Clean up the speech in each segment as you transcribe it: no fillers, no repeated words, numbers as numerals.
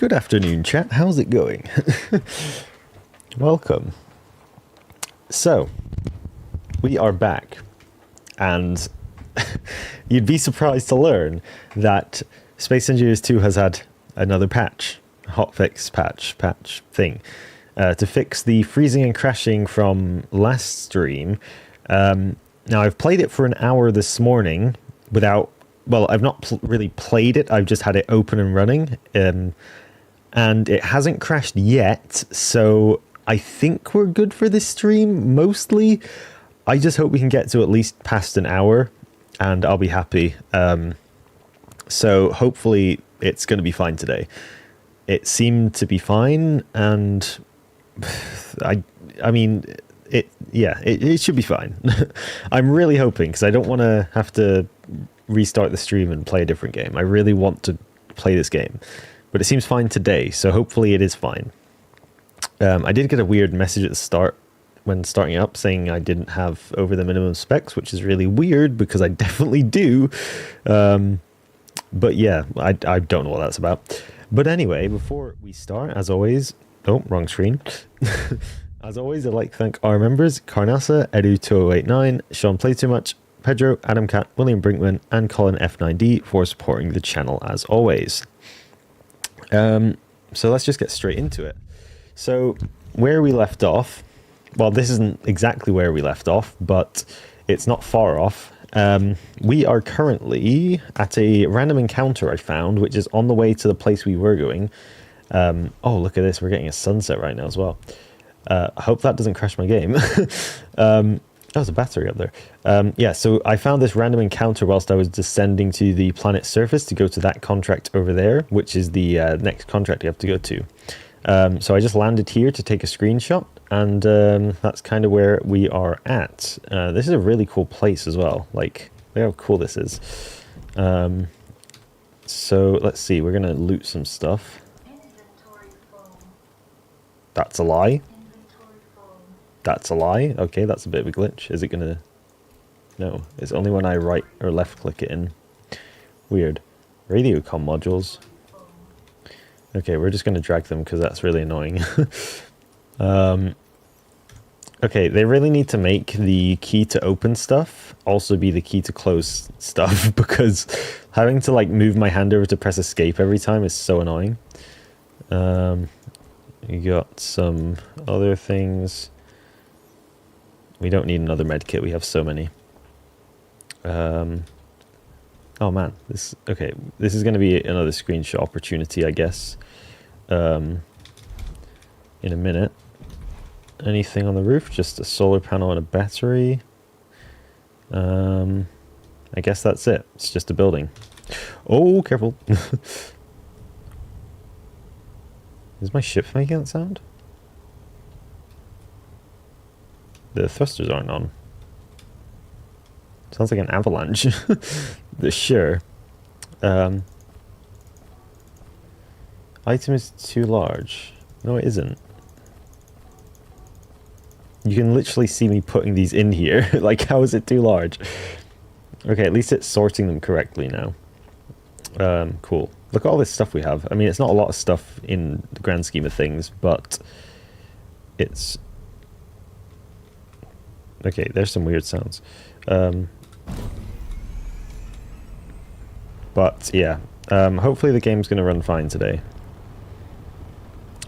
Good afternoon, chat. How's it going? Welcome. So, we are back, and you'd be surprised to learn that Space Engineers 2 has had another patch, hotfix patch thing, to fix the freezing and crashing from last stream. Now, I've played it for an hour this morning without... Well, I've not really played it. I've just had it open and running. And it hasn't crashed yet, so I think we're good for this stream, mostly. I just hope we can get to at least past an hour, and I'll be happy. So hopefully it's going to be fine today. It seemed to be fine, and I mean, it should be fine. I'm really hoping, because I don't want to have to restart the stream and play a different game. I really want to play this game, but it seems fine today, so hopefully it is fine. I did get a weird message at the start when starting it up saying I didn't have over the minimum specs, which is really weird because I definitely do. But yeah, I don't know what that's about. But anyway, before we start, as always... Oh, wrong screen. As always, I'd like to thank our members, Carnasa, Edu2089, Sean Play Too Much, Pedro, Adam Cat, William Brinkman, and Colin F9D for supporting the channel as always. So let's just get straight into it. So where we left off, well, this isn't exactly where we left off, but it's not far off. We are currently at a random encounter I found, which is on the way to the place we were going. Oh, look at this. We're getting a sunset right now as well. I hope that doesn't crash my game. There's a battery up there. Yeah, so I found this random encounter whilst I was descending to the planet's surface to go to that contract over there, which is the next contract you have to go to. So I just landed here to take a screenshot, and that's kind of where we are at. This is a really cool place as well. Like, look how cool this is. So let's see, we're going to loot some stuff. That's a lie. That's a lie. Okay, that's a bit of a glitch. Is it gonna... No, it's only when I right or left click it in. Weird. Radio comm modules. Okay, we're just gonna drag them because that's really annoying. Okay, they really need to make the key to open stuff also be the key to close stuff, because having to like move my hand over to press escape every time is so annoying. You got some other things. We don't need another med kit. We have so many. Oh man, this is going to be another screenshot opportunity, I guess. In a minute. Anything on the roof? Just a solar panel and a battery. I guess that's it. It's just a building. Oh, careful. Is my ship making that sound? The thrusters aren't on. Sounds like an avalanche. Sure. Item is too large. No, it isn't. You can literally see me putting these in here. Like, how is it too large? Okay, at least it's sorting them correctly now. Cool. Look at all this stuff we have. I mean, it's not a lot of stuff in the grand scheme of things, but it's... Okay, there's some weird sounds. But yeah, hopefully the game's going to run fine today.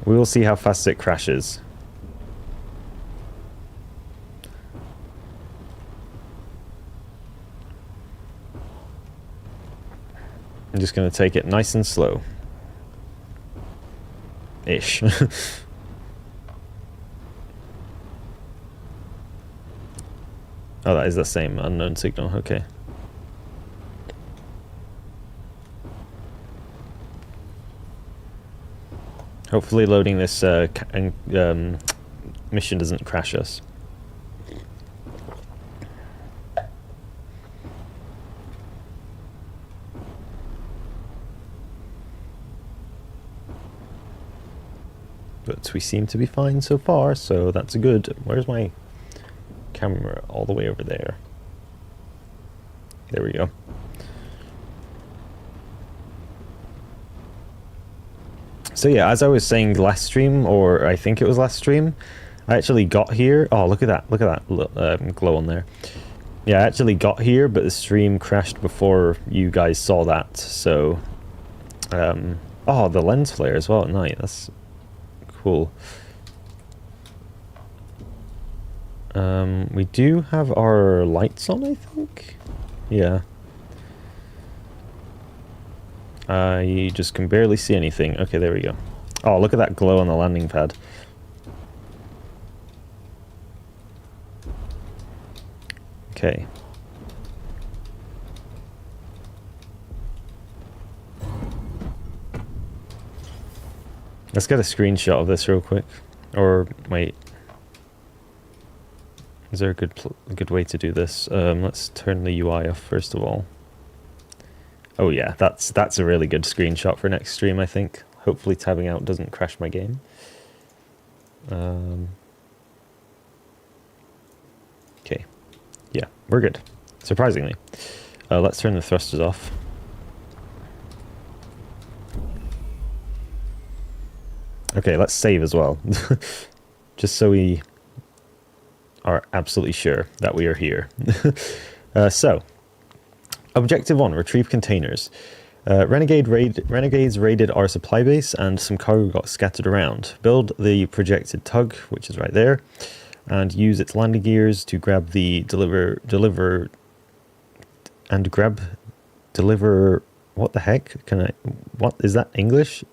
We will see how fast it crashes. I'm just going to take it nice and slow. Ish. Oh, that is the same unknown signal. Okay. Hopefully loading this mission doesn't crash us. But we seem to be fine so far, so that's good. Where's my camera? All the way over there. There we go. So yeah, as I was saying last stream, or I think it was last stream, I actually got here. Oh, look at that! Look at that glow on there. Yeah, I actually got here, but the stream crashed before you guys saw that. So, oh, the lens flare as well at night. That's cool. We do have our lights on, I think. Yeah. You just can barely see anything. Okay, there we go. Oh, look at that glow on the landing pad. Okay. Let's get a screenshot of this real quick. Or, wait. Is there a good way to do this? Let's turn the UI off first of all. Oh yeah, that's a really good screenshot for next stream, I think. Hopefully tabbing out doesn't crash my game. Okay. Yeah, we're good. Surprisingly. Let's turn the thrusters off. Okay, let's save as well. Just so we are absolutely sure that we are here. So, Objective 1, retrieve containers. Renegades raided our supply base and some cargo got scattered around. Build the projected tug, which is right there, and use its landing gears to grab the deliver, what the heck? What is that English?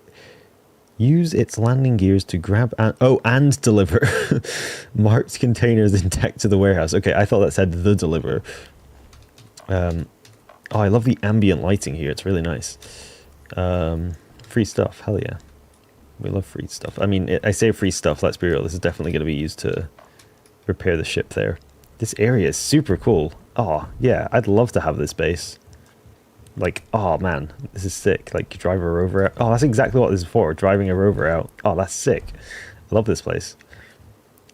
Use its landing gears to grab and deliver marked containers in tech to the warehouse. Okay, I thought that said the deliver. Oh, I love the ambient lighting here. It's really nice. Free stuff. Hell yeah. We love free stuff. I mean, I say free stuff. Let's be real. This is definitely going to be used to repair the ship there. This area is super cool. Oh, yeah. I'd love to have this base. Like, oh man, this is sick. Like, drive a rover out. Oh, that's exactly what this is for. Driving a rover out. Oh, that's sick. I love this place.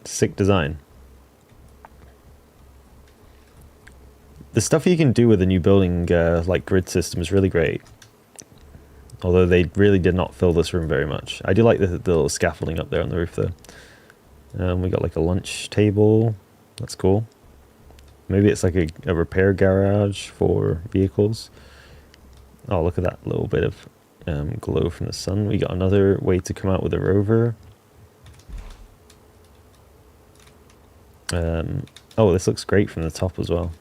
Sick design. The stuff you can do with the new building, like grid system, is really great. Although they really did not fill this room very much. I do like the little scaffolding up there on the roof, though. We got like a lunch table. That's cool. Maybe it's like a repair garage for vehicles. Oh, look at that little bit of glow from the sun. We got another way to come out with a rover. Oh, this looks great from the top as well.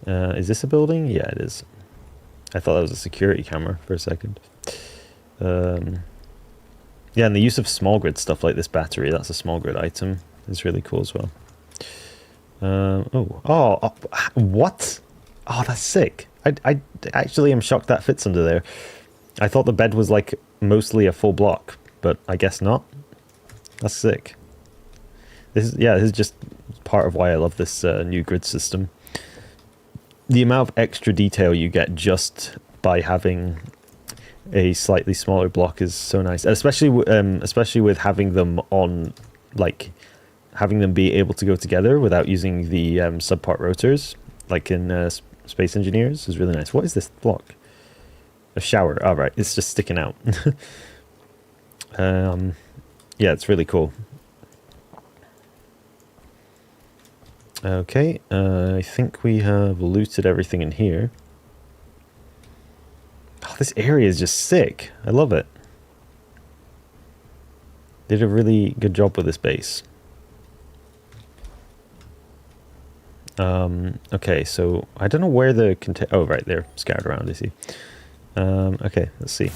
Is this a building? Yeah, it is. I thought that was a security camera for a second. Yeah, and the use of small grid stuff like this battery, that's a small grid item, is really cool as well. What? Oh, that's sick. I actually am shocked that fits under there. I thought the bed was like mostly a full block, but I guess not. That's sick. This is just part of why I love this new grid system. The amount of extra detail you get just by having a slightly smaller block is so nice, especially with having them on, like having them be able to go together without using the subpart rotors, like in Space Engineers, is really nice. What is this block? A shower. Oh, right, it's just sticking out. Yeah, it's really cool. Okay, I think we have looted everything in here. Oh, this area is just sick. I love it. Did a really good job with this base. Okay, so I don't know where the oh, right, they're scattered around, I see. Okay, let's see.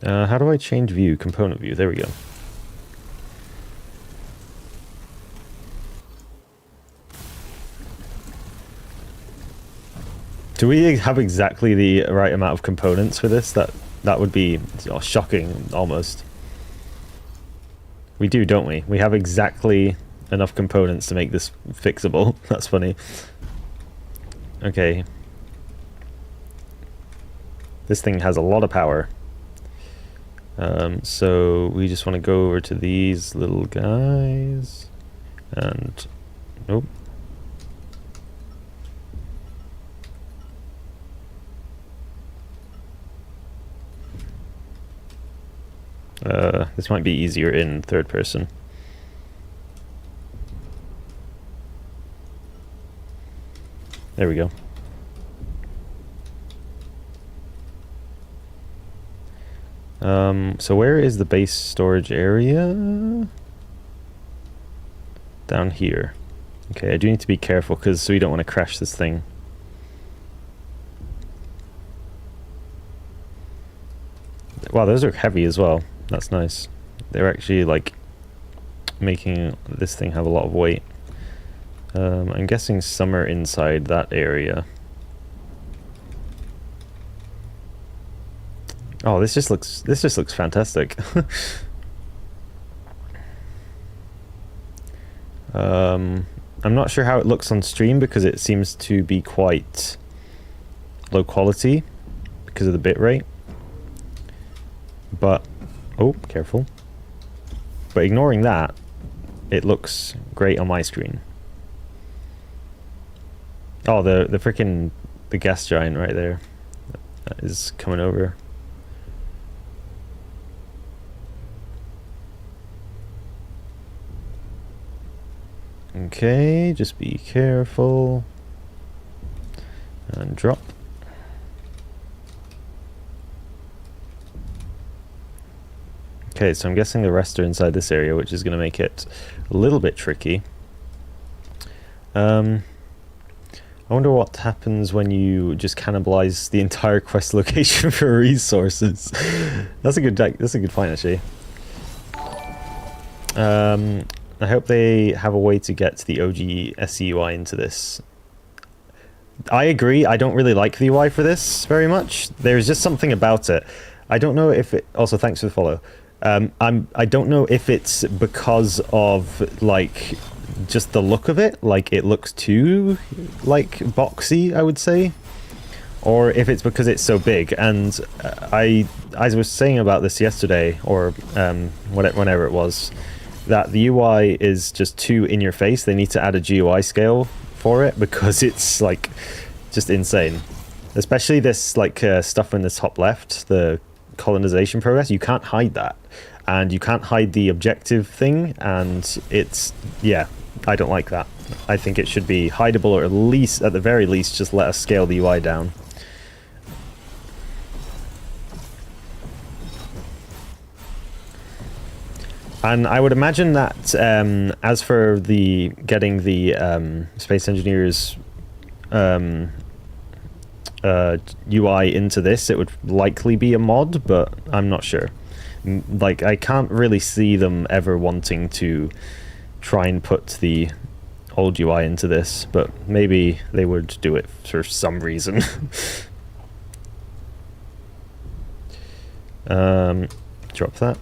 How do I change view? Component view. There we go. Do we have exactly the right amount of components for this? That would be shocking, almost. We do, don't we? We have exactly enough components to make this fixable. That's funny. Okay. This thing has a lot of power. So we just want to go over to these little guys. And... nope. This might be easier in third person. There we go. So where is the base storage area? Down here. Okay, I do need to be careful because we don't want to crash this thing. Wow, those are heavy as well. That's nice. They're actually like making this thing have a lot of weight. I'm guessing some are inside that area. Oh, this just looks fantastic. I'm not sure how it looks on stream because it seems to be quite low quality because of the bitrate. But oh, careful. But ignoring that, it looks great on my screen. Oh, the freaking gas giant right there is coming over. Okay, just be careful. And drop. Okay, so I'm guessing the rest are inside this area, which is going to make it a little bit tricky. I wonder what happens when you just cannibalize the entire quest location for resources. That's a good find, actually. I hope they have a way to get the OG SCUI into this. I agree, I don't really like the UI for this very much. There's just something about it. I don't know if it... Also, thanks for the follow. I don't know if it's because of, like, just the look of it. Like, it looks too, like, boxy, I would say. Or if it's because it's so big. And I was saying about this yesterday, or whenever it was, that the UI is just too in your face. They need to add a GUI scale for it because it's like just insane. Especially this like stuff in the top left, the colonization progress. You can't hide that, and you can't hide the objective thing. And it's, yeah, I don't like that. I think it should be hideable, or at the very least, just let us scale the UI down. And I would imagine that as for the getting the Space Engineers UI into this, it would likely be a mod, but I'm not sure. Like, I can't really see them ever wanting to try and put the old UI into this, but maybe they would do it for some reason. Drop that.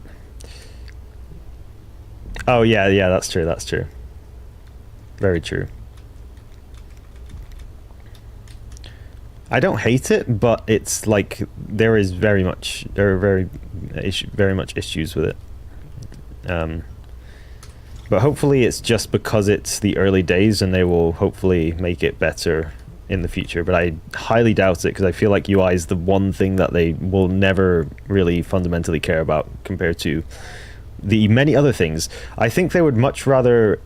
Oh, yeah, that's true, that's true. Very true. I don't hate it, but it's like there are very much issues with it. But hopefully it's just because it's the early days and they will hopefully make it better in the future. But I highly doubt it because I feel like UI is the one thing that they will never really fundamentally care about compared to the many other things. I think they would much rather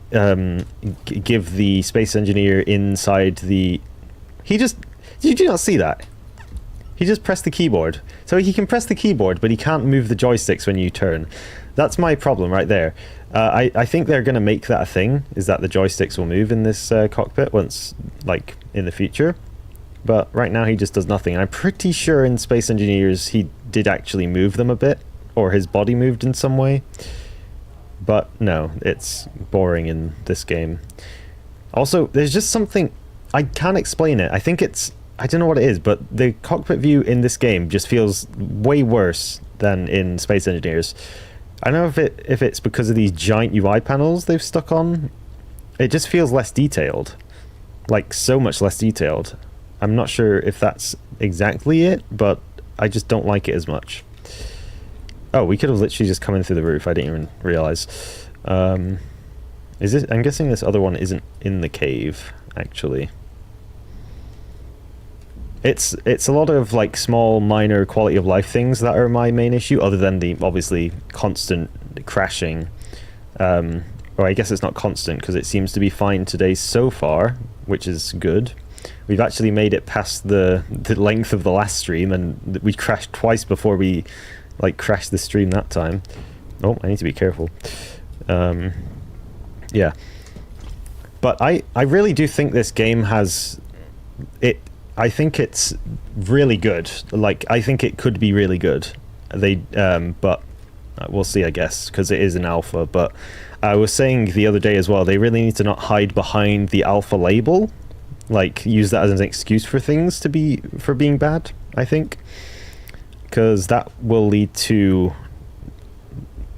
give the space engineer inside the... Did you not see that? He just pressed the keyboard. So he can press the keyboard, but he can't move the joysticks when you turn. That's my problem right there. I think they're going to make that a thing, is that the joysticks will move in this cockpit once, like, in the future. But right now he just does nothing. I'm pretty sure in Space Engineers he did actually move them a bit, or his body moved in some way. But no, it's boring in this game. Also, there's just something... I can't explain it. I think it's... I don't know what it is, but the cockpit view in this game just feels way worse than in Space Engineers. I don't know if it's because of these giant UI panels they've stuck on. It just feels less detailed. Like, so much less detailed. I'm not sure if that's exactly it, but I just don't like it as much. Oh, we could have literally just come in through the roof. I didn't even realize. Is this? I'm guessing this other one isn't in the cave, actually. It's a lot of like small minor quality of life things that are my main issue, other than the obviously constant crashing. Or I guess it's not constant because it seems to be fine today so far, which is good. We've actually made it past the length of the last stream, and we crashed twice before we like crashed the stream that time. Oh, I need to be careful. Yeah, but I really do think this game has it. I think it's really good. Like, I think it could be really good. But we'll see, I guess, because it is an alpha. But I was saying the other day as well, they really need to not hide behind the alpha label, like use that as an excuse for things for being bad. I think, because that will lead to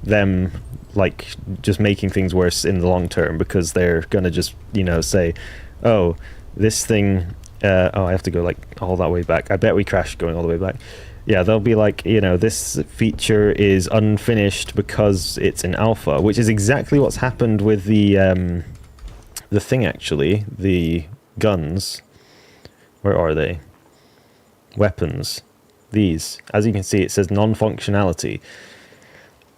them like just making things worse in the long term, because they're gonna just say, oh, this thing. Oh, I have to go like all that way back. I bet we crashed going all the way back. Yeah, they'll be like, this feature is unfinished because it's in alpha, which is exactly what's happened with the thing, actually. The guns. Where are they? Weapons. These. As you can see, it says non-functionality.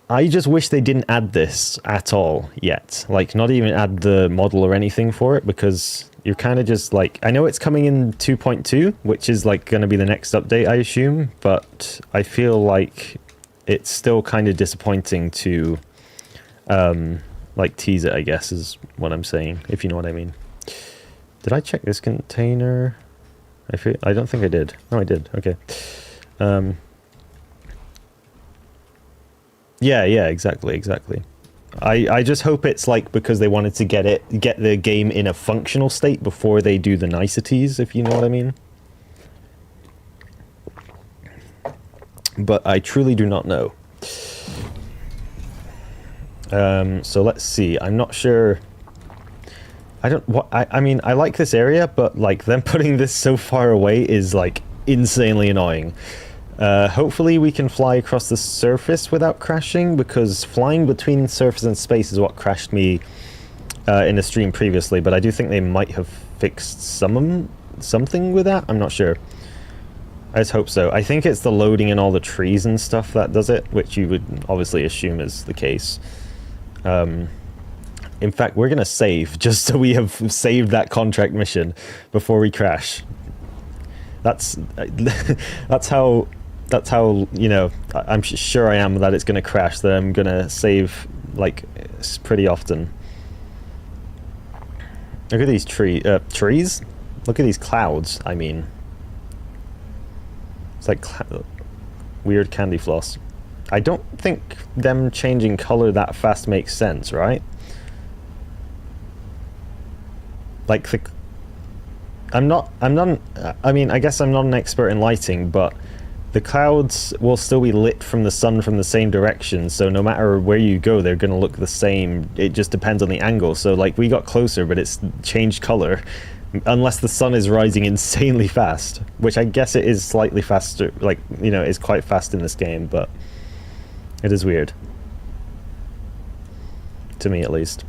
I just wish they didn't add this at all yet. Like, not even add the model or anything for it, because you're kind of just like... I know it's coming in 2.2, which is like going to be the next update, I assume, but I feel like it's still kind of disappointing to like tease it, I guess, is what I'm saying, if you know what I mean. Did I check this container? I don't think I did. No, I did. Okay. Yeah, exactly. I just hope it's like because they wanted to get the game in a functional state before they do the niceties, if you know what I mean. But I truly do not know. So let's see. I'm not sure. I mean, I like this area, but like them putting this so far away is like insanely annoying. Hopefully we can fly across the surface without crashing, because flying between surface and space is what crashed me in a stream previously, but I do think they might have fixed something with that. I'm not sure. I just hope so. I think it's the loading in all the trees and stuff that does it, which you would obviously assume is the case. In fact, we're going to save, just so we have saved that contract mission before we crash. That's how I'm sure I am that it's going to crash, that I'm going to save like pretty often. Look at these trees. Look at these clouds. I mean, it's like weird candy floss. I don't think them changing color that fast makes sense, right? Like I mean, I guess I'm not an expert in lighting, but the clouds will still be lit from the sun from the same direction, so no matter where you go, they're going to look the same. It just depends on the angle. So, like, we got closer, but it's changed color, unless the sun is rising insanely fast, which I guess it is slightly faster, like, is quite fast in this game, but it is weird. To me, at least.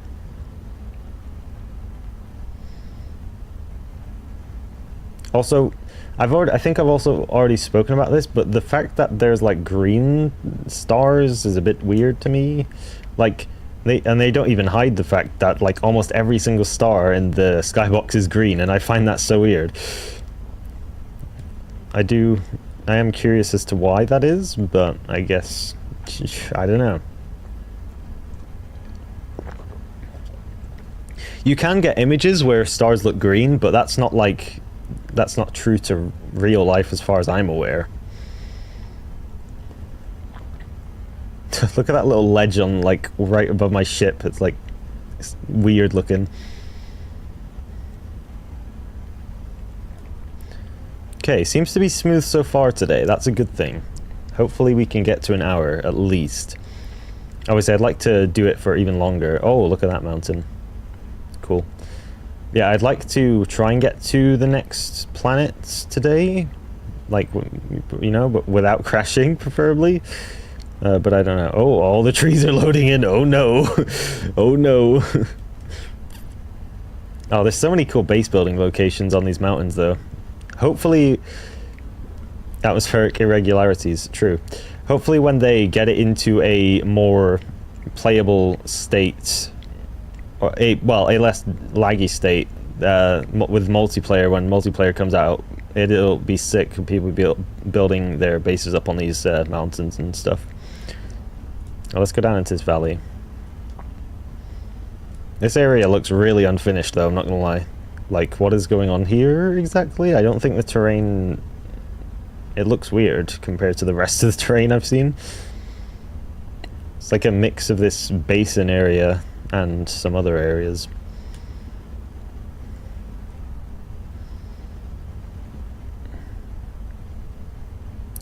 Also, I think I've also already spoken about this, but the fact that there's like green stars is a bit weird to me. Like, they don't even hide the fact that like almost every single star in the skybox is green, and I find that so weird. I am curious as to why that is, but I guess I don't know. You can get images where stars look green, but that's not true to real life as far as I'm aware. Look at that little ledge on like right above my ship. It's like weird looking. Okay, seems to be smooth so far today. That's a good thing. Hopefully we can get to an hour at least. Obviously I'd like to do it for even longer. Oh, look at that mountain. Cool. Yeah, I'd like to try and get to the next planet today, like, but without crashing, preferably. But I don't know. Oh, all the trees are loading in. Oh no. Oh no. Oh, there's so many cool base building locations on these mountains, though. Hopefully, atmospheric irregularities, true. Hopefully when they get it into a more playable state, or a less laggy state, with multiplayer, when multiplayer comes out, it'll be sick. People will be building their bases up on these mountains and stuff. Well, let's go down into this valley. This area looks really unfinished, though, I'm not gonna lie. Like, what is going on here exactly? I don't think the terrain... It looks weird compared to the rest of the terrain I've seen. It's like a mix of this basin area and some other areas.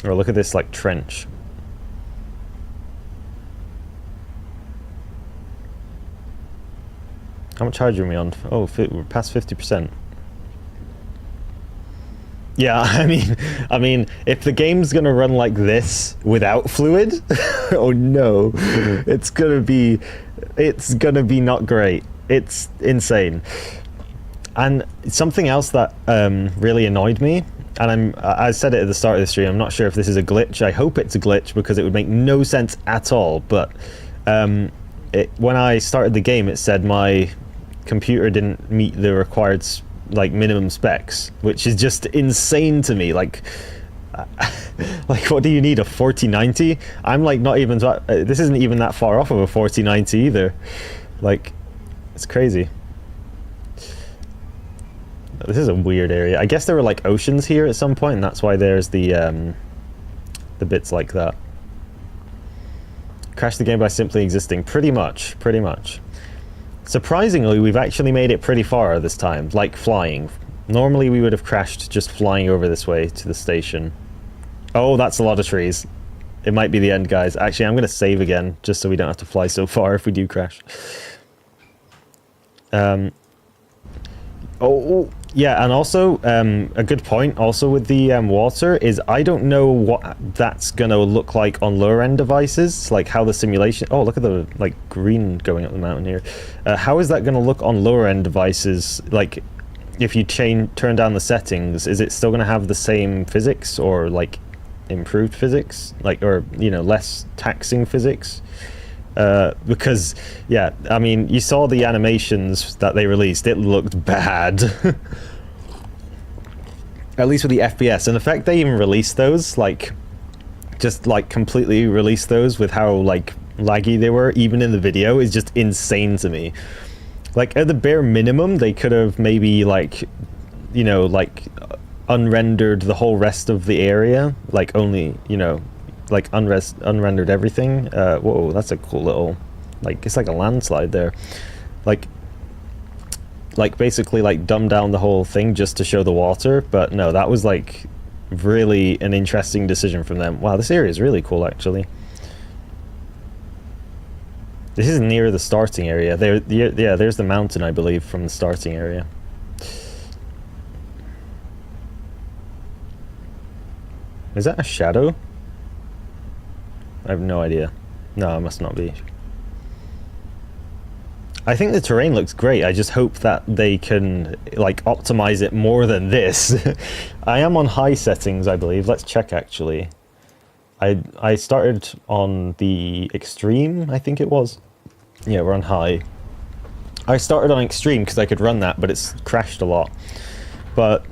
Oh, look at this, like, trench. How much charge are we on? Oh, we're past 50%. Yeah, I mean, if the game's gonna run like this without fluid, oh no, it's gonna be not great. It's insane. And something else that really annoyed me, and I said it at the start of the stream, I'm not sure if this is a glitch. I hope it's a glitch because it would make no sense at all. But when I started the game, it said my computer didn't meet the required like minimum specs, which is just insane to me. Like what do you need, a 4090? I'm like not even this isn't even that far off of a 4090 either. Like, it's crazy. This is a weird area. I guess there were like oceans here at some point, and that's why there's the bits like that. Crash the game by simply existing. Pretty much. Surprisingly, we've actually made it pretty far this time, like flying. Normally we would have crashed just flying over this way to the station. Oh, that's a lot of trees. It might be the end, guys. Actually, I'm going to save again, just so we don't have to fly so far if we do crash. Oh, yeah, and also, a good point also with the water is I don't know what that's going to look like on lower-end devices, like how the simulation... Oh, look at the, like, green going up the mountain here. How is that going to look on lower-end devices? Like, if you turn down the settings, is it still going to have the same physics or, like, improved physics? Like, or, you know, less taxing physics? Because, yeah, I mean, you saw the animations that they released. It looked bad. At least with the FPS. And the fact they even released those, like, just, like, completely released those with how, like, laggy they were, even in the video, is just insane to me. Like, at the bare minimum, they could have maybe, like, you know, like, unrendered the whole rest of the area. Like, only, you know... like unrendered everything. Whoa, that's a cool little, like, it's like a landslide there. Like basically like dumb down the whole thing just to show the water, but no, that was like really an interesting decision from them. Wow, this area is really cool actually. This is near the starting area. Yeah, there's the mountain, I believe, from the starting area. Is that a shadow? I have no idea. No, it must not be. I think the terrain looks great. I just hope that they can, like, optimize it more than this. I am on high settings, I believe. Let's check, actually. I started on the extreme, I think it was. Yeah, we're on high. I started on extreme because I could run that, but it's crashed a lot. But...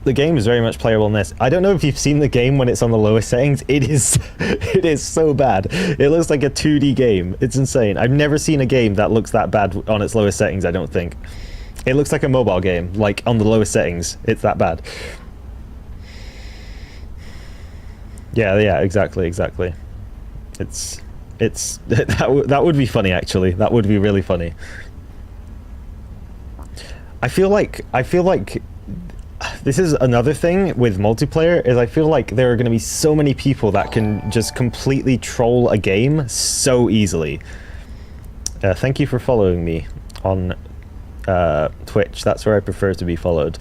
the game is very much playable in this. I don't know if you've seen the game when it's on the lowest settings. It is so bad. It looks like a 2D game. It's insane. I've never seen a game that looks that bad on its lowest settings, I don't think. It looks like a mobile game, like on the lowest settings. It's that bad. Yeah, exactly. It's that would be funny actually. That would be really funny. I feel like this is another thing with multiplayer, is I feel like there are going to be so many people that can just completely troll a game so easily. Thank you for following me on Twitch. That's where I prefer to be followed.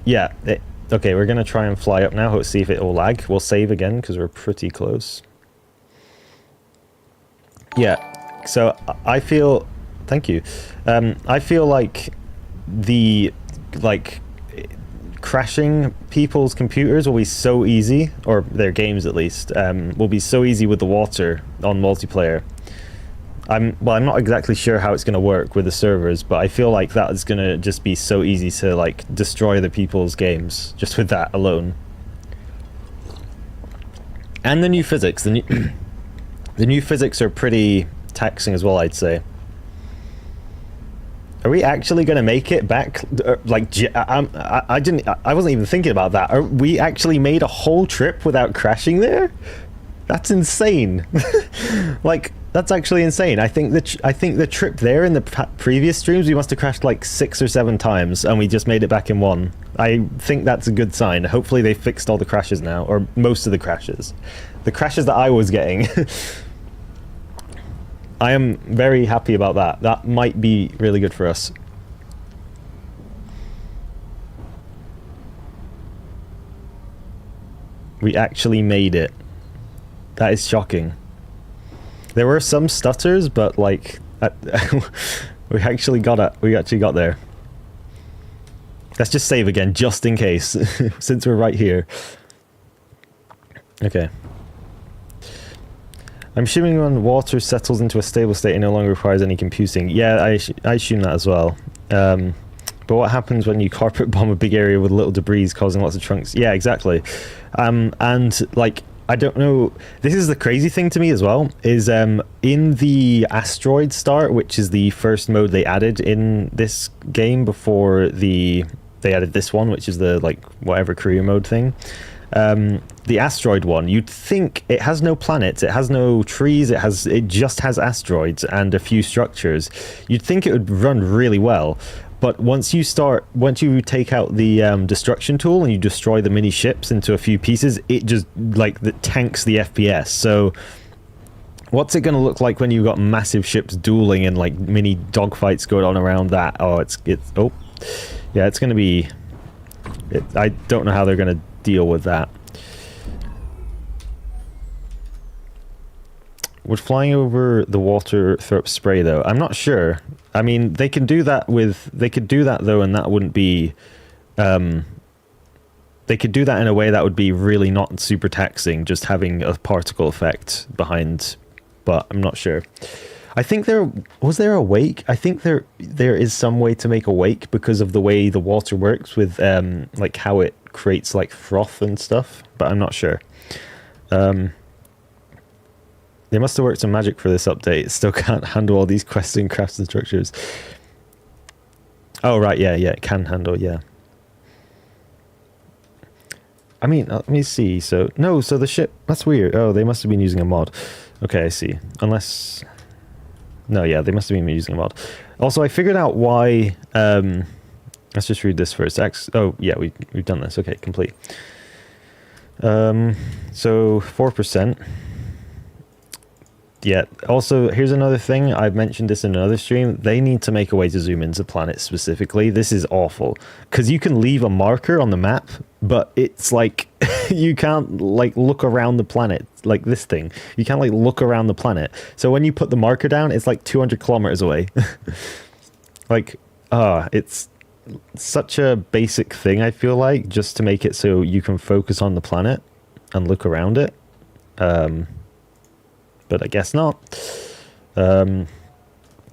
Yeah, okay, we're going to try and fly up now. Let's see if it will lag. We'll save again because we're pretty close. Yeah, so I feel... thank you. I feel like the like crashing people's computers will be so easy, or their games at least, will be so easy with the water on multiplayer. I'm not exactly sure how it's going to work with the servers, but I feel like that is going to just be so easy to like destroy the people's games just with that alone. And the new physics, the new physics are pretty taxing as well, I'd say. Are we actually going to make it back? Like, I wasn't even thinking about that. We actually made a whole trip without crashing there? That's insane. Like, that's actually insane. I think the trip there in the previous streams, we must have crashed like 6 or 7 times, and we just made it back in 1. I think that's a good sign. Hopefully they fixed all the crashes now, or most of the crashes. The crashes that I was getting. I am very happy about that. That might be really good for us. We actually made it. That is shocking. There were some stutters, but like we actually got it. We actually got there. Let's just save again, just in case, since we're right here. Okay. I'm assuming when water settles into a stable state, it no longer requires any computing. Yeah, I assume that as well. But what happens when you carpet bomb a big area with little debris causing lots of chunks? Yeah, exactly. And like, I don't know, this is the crazy thing to me as well, is in the asteroid start, which is the first mode they added in this game before they added this one, which is the like whatever career mode thing. The asteroid one, you'd think it has no planets, it has no trees, it just has asteroids and a few structures. You'd think it would run really well, but once you take out the destruction tool and you destroy the mini ships into a few pieces, it just like tanks the FPS. So what's it going to look like when you've got massive ships dueling and like mini dogfights going on around that? Oh, it's yeah, it's going to be. I don't know how they're going to deal with that. Would flying over the water throw up spray though? I'm not sure. I mean, they could do that though, and that wouldn't be. They could do that in a way that would be really not super taxing, just having a particle effect behind. But I'm not sure. I think was there a wake? I think there is some way to make a wake because of the way the water works with like how it creates like froth and stuff, but I'm not sure. They must have worked some magic for this update. It still can't handle all these quests and crafts and structures. Oh right, yeah, it can handle, yeah. I mean, let me see. So the ship, that's weird. Oh, they must have been using a mod. Okay, I see. Unless, no, yeah, they must have been using a mod. Also, I figured out why. Let's just read this first. Oh, yeah, we've done this. Okay, complete. So 4%. Yeah. Also, here's another thing. I've mentioned this in another stream. They need to make a way to zoom into planets specifically. This is awful because you can leave a marker on the map, but it's like you can't like look around the planet like this thing. You can't like look around the planet. So when you put the marker down, it's like 200 kilometers away. Like, it's such a basic thing. I feel like just to make it so you can focus on the planet and look around it. But I guess not.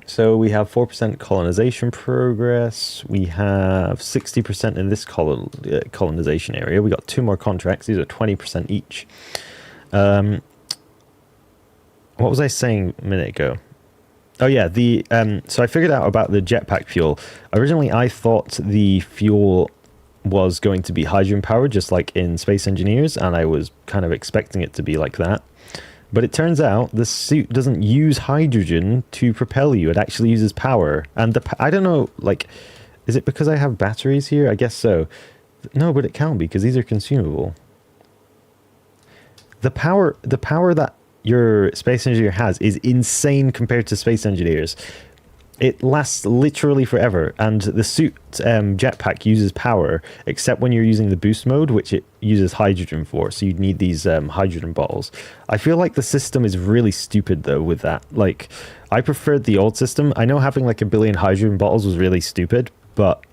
So we have 4% colonization progress. We have 60% in this colonization area. We got 2 more contracts. These are 20% each. What was I saying a minute ago? Oh yeah, so I figured out about the jetpack fuel. Originally, I thought the fuel was going to be hydrogen powered, just like in Space Engineers, and I was kind of expecting it to be like that. But it turns out the suit doesn't use hydrogen to propel you. It actually uses power. And I don't know, like, is it because I have batteries here? I guess so. No, but it can't be because these are consumable. The power that your Space Engineer has is insane compared to Space Engineers. It lasts literally forever, and the suit jetpack uses power, except when you're using the boost mode, which it uses hydrogen for, so you'd need these hydrogen bottles. I feel like the system is really stupid, though, with that. Like, I preferred the old system. I know having, like, 1 billion hydrogen bottles was really stupid, but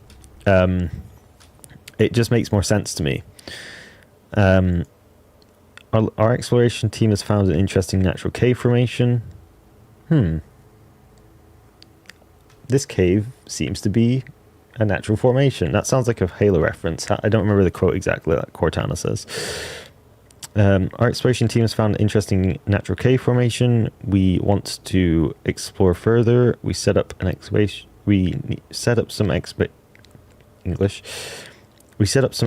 it just makes more sense to me. Our exploration team has found an interesting natural cave formation. This cave seems to be a natural formation. That sounds like a Halo reference. I don't remember the quote exactly that Cortana says. Our exploration team has found an interesting natural cave formation. We want to explore further. We set up an excavation. We set up some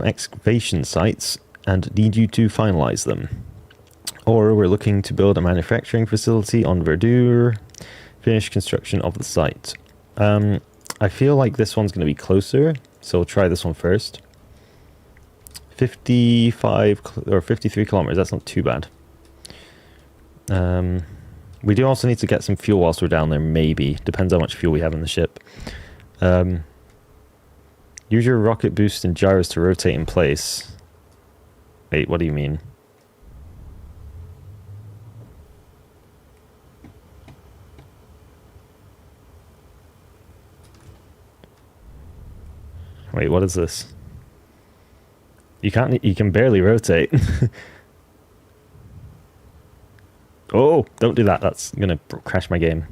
excavation sites and need you to finalize them. Or we're looking to build a manufacturing facility on Verdure. Finish construction of the site. I feel like this one's going to be closer, so we'll try this one first. 55 or 53 kilometers, that's not too bad. We do also need to get some fuel whilst we're down there, maybe. Depends how much fuel we have in the ship. Use your rocket boost and gyros to rotate in place. Wait, what do you mean? Wait, what is this? You can barely rotate. Oh, don't do that. That's gonna crash my game.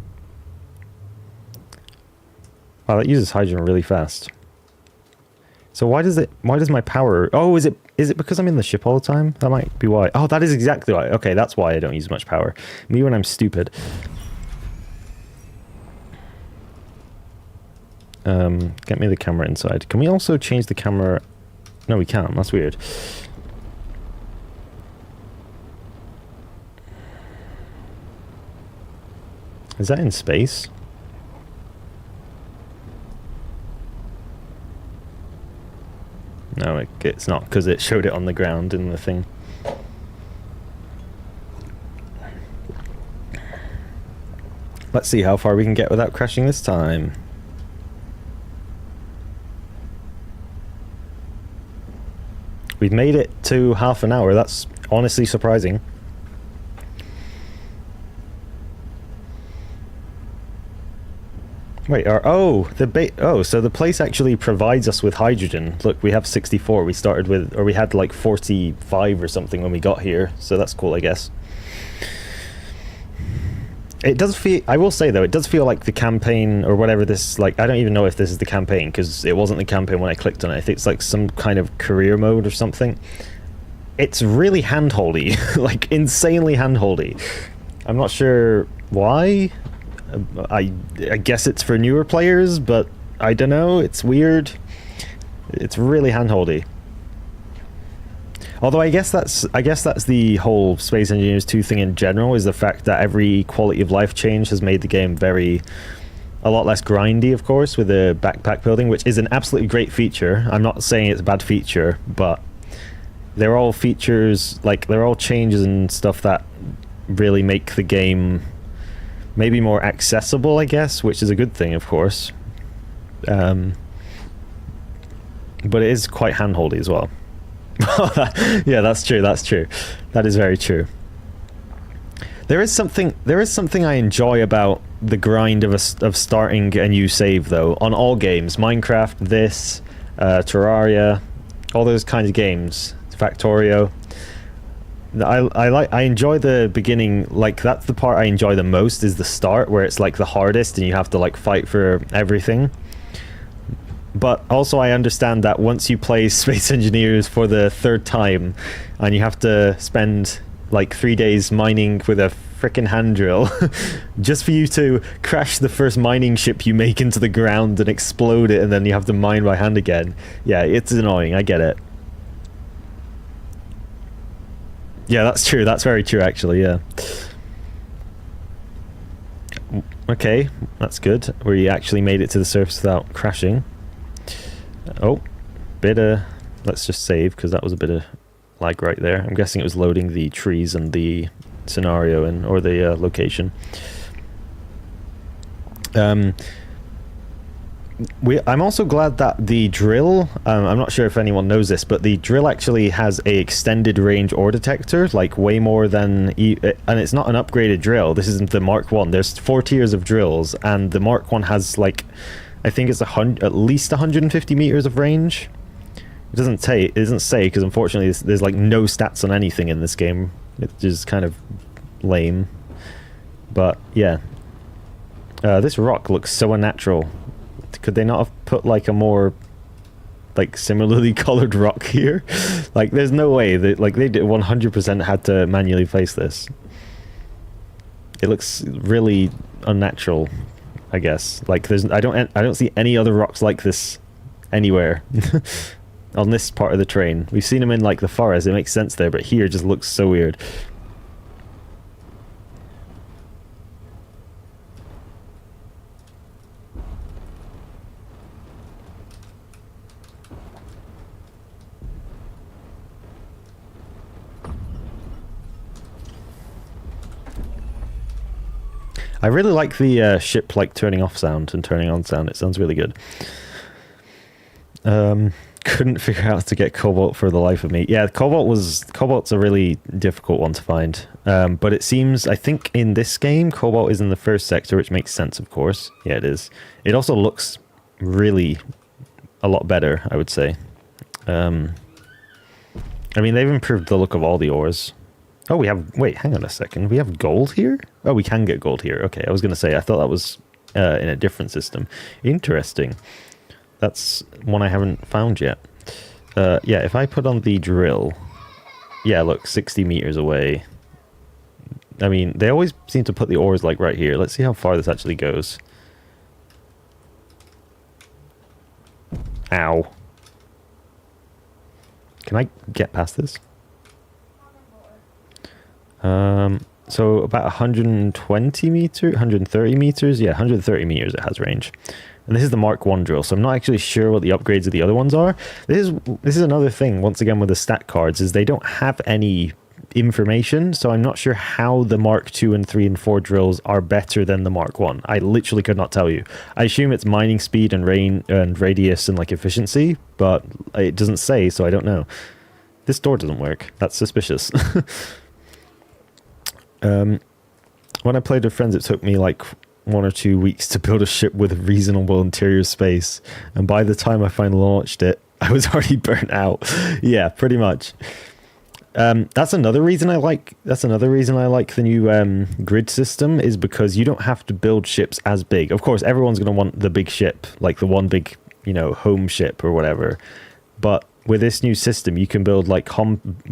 Wow, that uses hydrogen really fast. So why does my power... Oh, is it because I'm in the ship all the time? That might be why. Oh, that is exactly why. Okay, that's why I don't use much power. Me when I'm stupid. Get me the camera inside. Can we also change the camera? No, we can't. That's weird. Is that in space? No, it's not, because it showed it on the ground in the thing. Let's see how far we can get without crashing this time. We've made it to half an hour. That's honestly surprising. Wait, so the place actually provides us with hydrogen. Look, we have 64. We started with, or we had like 45 or something when we got here. So that's cool, I guess. It does feel, I will say though, it does feel like the campaign or whatever this, like, I don't even know if this is the campaign because it wasn't the campaign when I clicked on it. I think it's like some kind of career mode or something. It's really handholdy, like insanely handholdy. I'm not sure why. I guess it's for newer players, but I don't know. It's weird. It's really handholdy. Although I guess that's the whole Space Engineers 2 thing in general, is the fact that every quality of life change has made the game a lot less grindy, of course, with the backpack building, which is an absolutely great feature. I'm not saying it's a bad feature, but they're all features, like they're all changes and stuff that really make the game maybe more accessible, I guess, which is a good thing, of course. But it is quite handholdy as well. Yeah, that's true. That is very true. There is something I enjoy about the grind of starting a new save, though, on all games. Minecraft, this, Terraria, all those kinds of games. Factorio. I enjoy the beginning. Like, that's the part I enjoy the most, is the start, where it's like the hardest and you have to like fight for everything. But also I understand that once you play Space Engineers for the third time and you have to spend like 3 days mining with a frickin' hand drill just for you to crash the first mining ship you make into the ground and explode it, and then you have to mine by hand again. Yeah, it's annoying. I get it. Yeah, that's true. That's very true, actually, yeah. Okay, that's good. We actually made it to the surface without crashing. Oh, let's just save, because that was a bit of lag right there. I'm guessing it was loading the trees and the scenario or the location. I'm also glad that the drill, I'm not sure if anyone knows this, but the drill actually has a extended range ore detector, like way more than, and it's not an upgraded drill. This isn't the Mark 1. There's 4 tiers of drills, and the Mark 1 has like I think it's at least 150 meters of range. It doesn't say because unfortunately there's like no stats on anything in this game. It's just kind of lame. But yeah, this rock looks so unnatural. Could they not have put like a more like similarly colored rock here? Like there's no way that like they 100% had to manually place this. It looks really unnatural, I guess. Like I don't see any other rocks like this anywhere on this part of the train. We've seen them in like the forest. It makes sense there, but here it just looks so weird. I really like the ship like turning off sound and turning on sound. It sounds really good. Couldn't figure out how to get cobalt for the life of me. Yeah, cobalt's a really difficult one to find. But it seems, I think in this game, cobalt is in the first sector, which makes sense, of course. Yeah, it is. It also looks really a lot better, I would say. I mean, they've improved the look of all the ores. Oh, we have... Wait, hang on a second. We have gold here? Oh, we can get gold here. Okay, I was going to say, I thought that was in a different system. Interesting. That's one I haven't found yet. Yeah, if I put on the drill... Yeah, look, 60 meters away. I mean, they always seem to put the ores, like, right here. Let's see how far this actually goes. Ow. Can I get past this? So about 120 meters, 130 meters? Yeah, 130 meters it has range. And this is the Mark 1 drill, so I'm not actually sure what the upgrades of the other ones are. This is another thing, once again, with the stat cards, is they don't have any information, so I'm not sure how the Mark 2 and 3 and 4 drills are better than the Mark 1. I literally could not tell you. I assume it's mining speed and radius and like efficiency, but it doesn't say, so I don't know. This door doesn't work. That's suspicious. When I played with friends, it took me like 1 or 2 weeks to build a ship with reasonable interior space, and by the time I finally launched it, I was already burnt out. Yeah, pretty much. That's another reason I like the new grid system, is because you don't have to build ships as big. Of course, everyone's going to want the big ship, like the one big, home ship or whatever. But with this new system, you can build like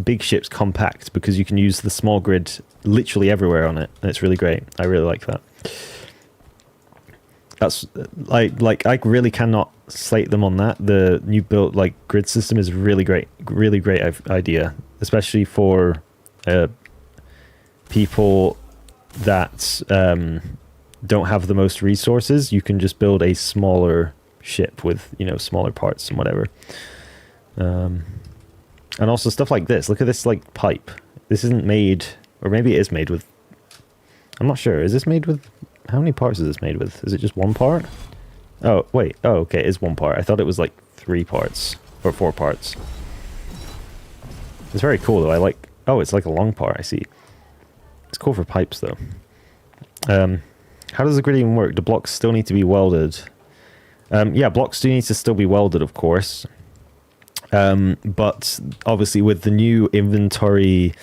big ships compact, because you can use the small grid literally everywhere on it, and it's really great. I really like that. That's like I really cannot slate them on that. The new built like grid system is really great idea, especially for people that don't have the most resources. You can just build a smaller ship with smaller parts and whatever. And also stuff like this. Look at this like pipe. This isn't made, or maybe it is made with, I'm not sure. Is this made with, how many parts is this made with? Is it just one part? Oh, wait. Oh, okay. It is one part. I thought it was like 3 parts or 4 parts. It's very cool though. I like, oh, it's like a long part. I see. It's cool for pipes though. How does the grid even work? Do blocks still need to be welded? Yeah, blocks do need to still be welded, of course. But obviously with the new inventory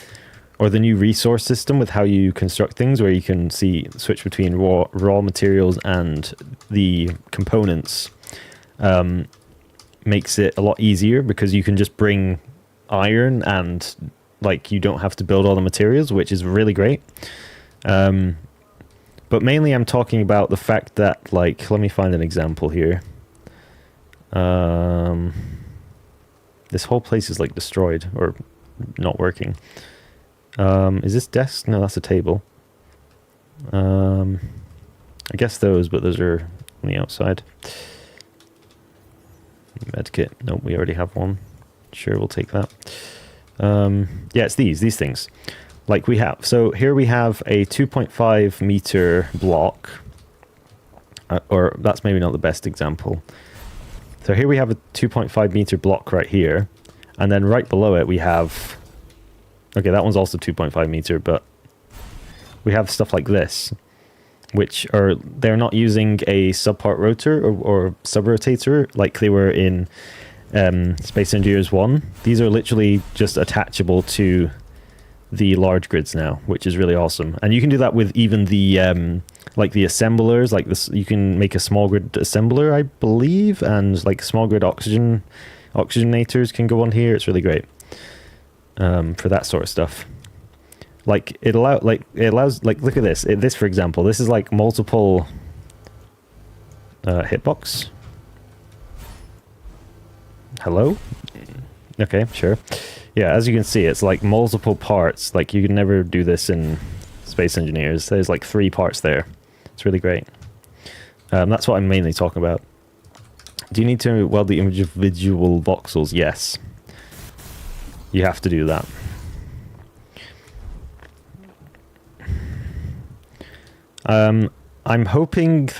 or the new resource system with how you construct things, where you can switch between raw materials and the components, makes it a lot easier, because you can just bring iron and like you don't have to build all the materials, which is really great. But mainly I'm talking about the fact that, like, let me find an example here. This whole place is like destroyed or not working. Is this desk? No, that's a table. I guess those, but those are on the outside. Medkit. Nope, we already have one. Sure, we'll take that. Yeah, it's these things. Like we have. So here we have a 2.5 meter block. Or that's maybe not the best example. So here we have a 2.5 meter block right here. And then right below it we have... Okay, that one's also 2.5 meter, but we have stuff like this. which are, they're not using a subpart rotor or sub-rotator like they were in Space Engineers 1. These are literally just attachable to the large grids now, which is really awesome. And you can do that with even the like the assemblers, like this. You can make a small grid assembler, I believe, and like small grid oxygenators can go on here. It's really great for that sort of stuff. Like it allows, look at this. This, for example, this is like multiple hitbox. Hello? Okay, sure. Yeah, as you can see, it's like multiple parts. Like you can never do this in Space Engineers. There's like 3 parts there. It's really great. That's what I'm mainly talking about. Do you need to weld the individual voxels? Yes. You have to do that. I'm hoping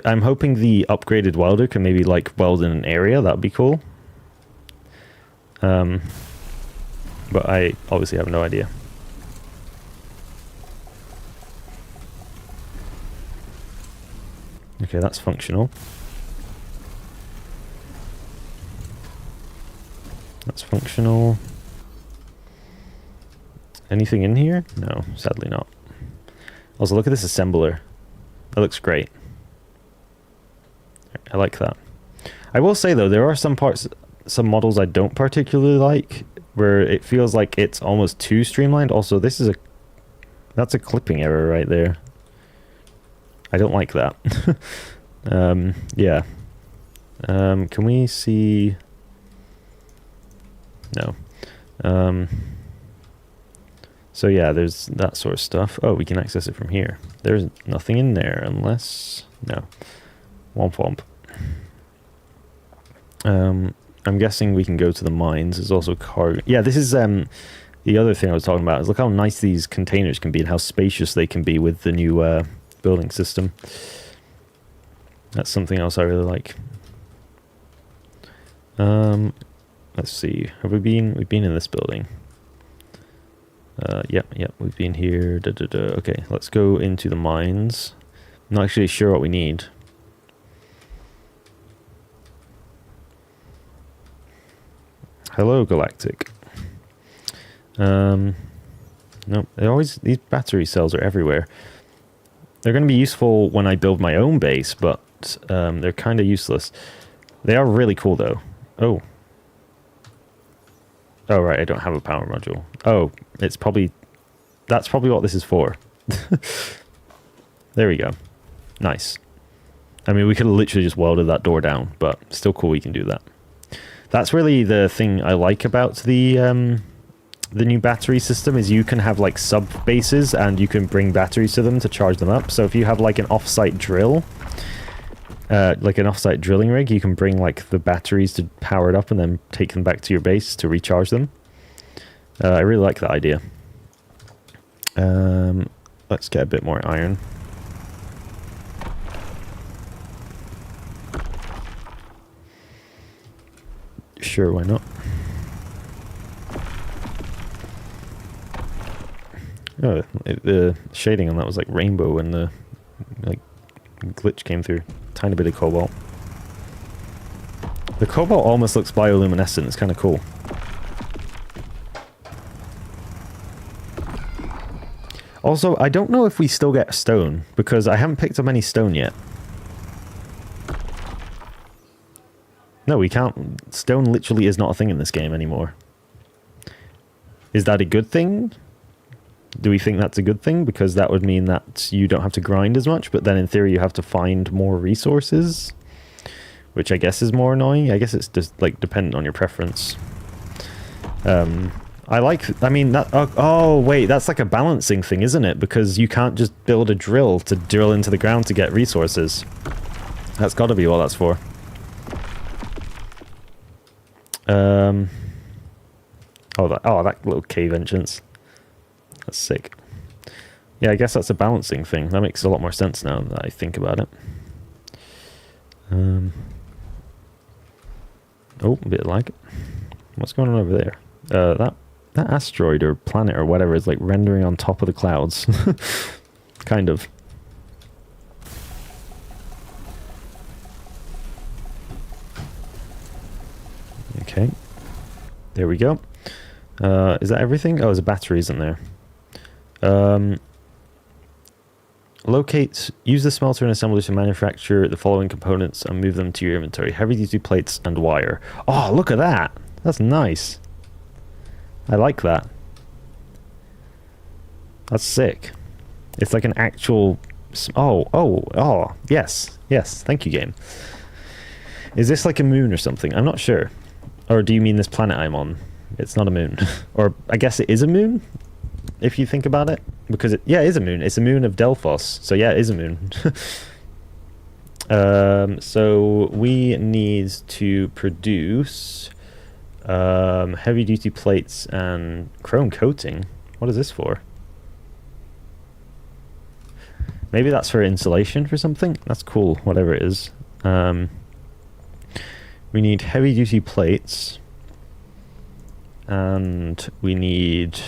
I'm hoping the upgraded welder can maybe like weld in an area. That'd be cool. But I obviously have no idea. Okay, that's functional. That's functional. Anything in here? No, sadly not. Also, look at this assembler. That looks great. I like that. I will say, though, there are some parts, some models I don't particularly like, where it feels like it's almost too streamlined. Also, this is that's a clipping error right there. I don't like that. Yeah. Can we see? No. So yeah, there's that sort of stuff. Oh, we can access it from here. There's nothing in there unless... No. Womp womp. I'm guessing we can go to the mines. There's also cargo. Yeah, this is the other thing I was talking about. Is look how nice these containers can be and how spacious they can be with the new building system. That's something else I really like. Let's see. Have we been? We've been in this building. Yep, we've been here. Okay, let's go into the mines. I'm not actually sure what we need. Hello, Galactic. No, these battery cells are everywhere. They're going to be useful when I build my own base, but they're kind of useless. They are really cool, though. Oh. Oh, right, I don't have a power module. Oh, it's probably... That's probably what this is for. There we go. Nice. I mean, we could have literally just welded that door down, but still cool we can do that. That's really the thing I like about the new battery system, is you can have, like, sub-bases, and you can bring batteries to them to charge them up. So if you have, like, an off-site drill... like an off-site drilling rig, you can bring like the batteries to power it up and then take them back to your base to recharge them. I really like that idea. Let's get a bit more iron. Sure, why not? Oh, the shading on that was like rainbow when the like glitch came through. Tiny bit of cobalt. The cobalt almost looks bioluminescent. It's kind of cool. Also, I don't know if we still get stone, because I haven't picked up any stone yet. No, we can't. Stone literally is not a thing in this game anymore. Is that a good thing? Do we think that's a good thing? Because that would mean that you don't have to grind as much, but then in theory you have to find more resources, which I guess is more annoying. I guess it's just like dependent on your preference. I mean, that... Oh, wait, that's like a balancing thing, isn't it? Because you can't just build a drill to drill into the ground to get resources. That's got to be what that's for. Oh, that little cave entrance. That's sick. Yeah, I guess that's a balancing thing. That makes a lot more sense now that I think about it. Oh, a bit of lag. What's going on over there? That asteroid or planet or whatever is like rendering on top of the clouds. Kind of. Okay. There we go. Is that everything? Oh, there's a battery, isn't there? Use the smelter and assembly to manufacture the following components and move them to your inventory. Heavy-duty plates and wire. Oh, look at that! That's nice. I like that. That's sick. It's like an actual... Oh, yes. Yes, thank you, game. Is this like a moon or something? I'm not sure. Or do you mean this planet I'm on? It's not a moon. Or I guess it is a moon, if you think about it. Because it is a moon. It's a moon of Delphos. So yeah, it is a moon. So we need to produce heavy-duty plates and chrome coating. What is this for? Maybe that's for insulation for something? That's cool, whatever it is. We need heavy-duty plates. And we need...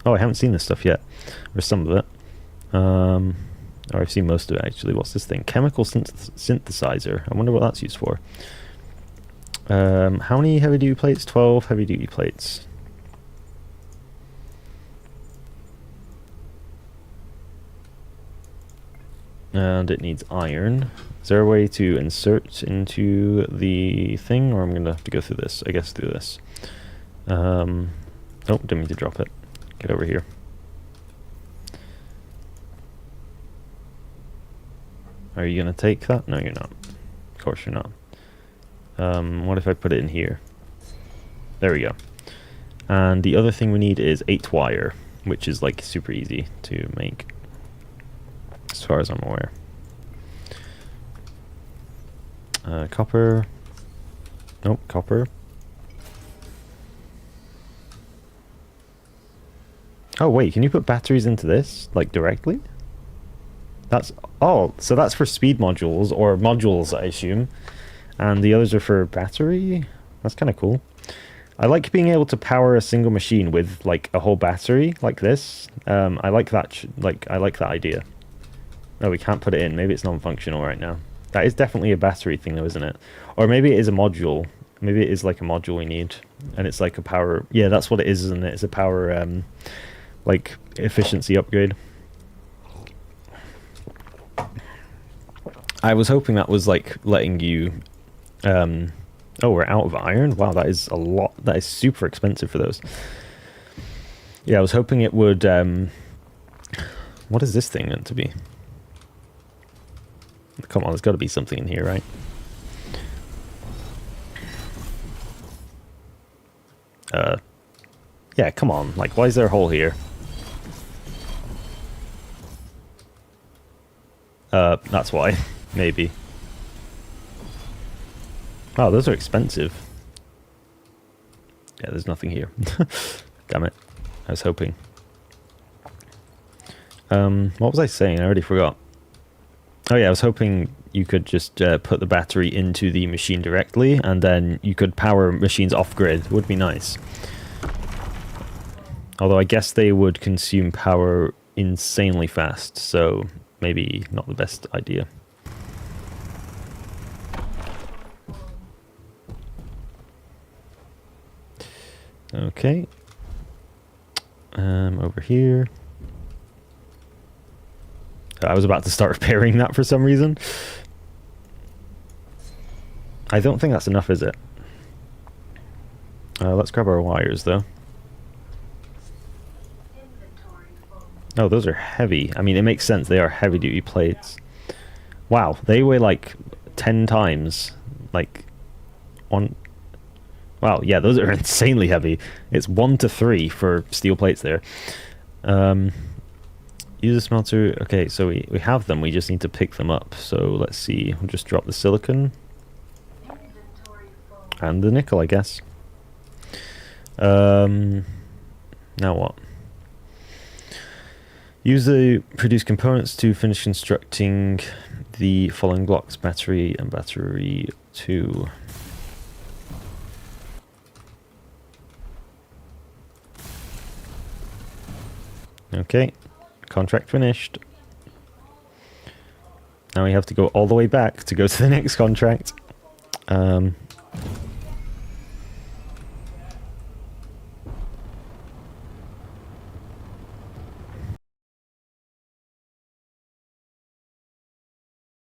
Oh, I haven't seen this stuff yet. Or some of it. Or I've seen most of it, actually. What's this thing? Chemical synthesizer. I wonder what that's used for. How many heavy-duty plates? 12 heavy-duty plates. And it needs iron. Is there a way to insert into the thing? Or I'm going to have to go through this. I guess through this. Oh, didn't mean to drop it. Get over here. Are you going to take that? No, you're not. Of course you're not. What if I put it in here? There we go. And the other thing we need is 8 wire, which is like super easy to make, as far as I'm aware. Copper. Nope, copper. Oh wait, can you put batteries into this, like directly? That's... Oh, so that's for speed modules, or modules, I assume. And the others are for battery? That's kind of cool. I like being able to power a single machine with, like, a whole battery, like this. I like that, I like that idea. Oh, we can't put it in. Maybe it's non-functional right now. That is definitely a battery thing, though, isn't it? Or maybe it is a module. Maybe it is, like, a module we need. And it's, like, a power... Yeah, that's what it is, isn't it? It's a power, like, efficiency upgrade. I was hoping that was, like, letting you... Oh, we're out of iron? Wow, that is a lot. That is super expensive for those. Yeah, I was hoping it would... What is this thing meant to be? Come on, there's got to be something in here, right? Yeah, come on. Like, why is there a hole here? That's why. Maybe. Oh, those are expensive. Yeah, there's nothing here. Damn it. I was hoping. What was I saying? I already forgot. Oh yeah, I was hoping you could just put the battery into the machine directly, and then you could power machines off-grid. Would be nice. Although I guess they would consume power insanely fast, so maybe not the best idea. Okay. Over here. I was about to start repairing that for some reason. I don't think that's enough, is it? Let's grab our wires, though. Oh, those are heavy. I mean, it makes sense. They are heavy-duty plates. Wow, they weigh like 10 times. Like, one... Wow, yeah, those are insanely heavy. It's 1 to 3 for steel plates there. Use a smelter. Okay, so we have them. We just need to pick them up. So let's see. We'll just drop the silicon. And the nickel, I guess. Now what? Use the produced components to finish constructing the following blocks. Battery and battery 2. Okay. Contract finished. Now we have to go all the way back to go to the next contract.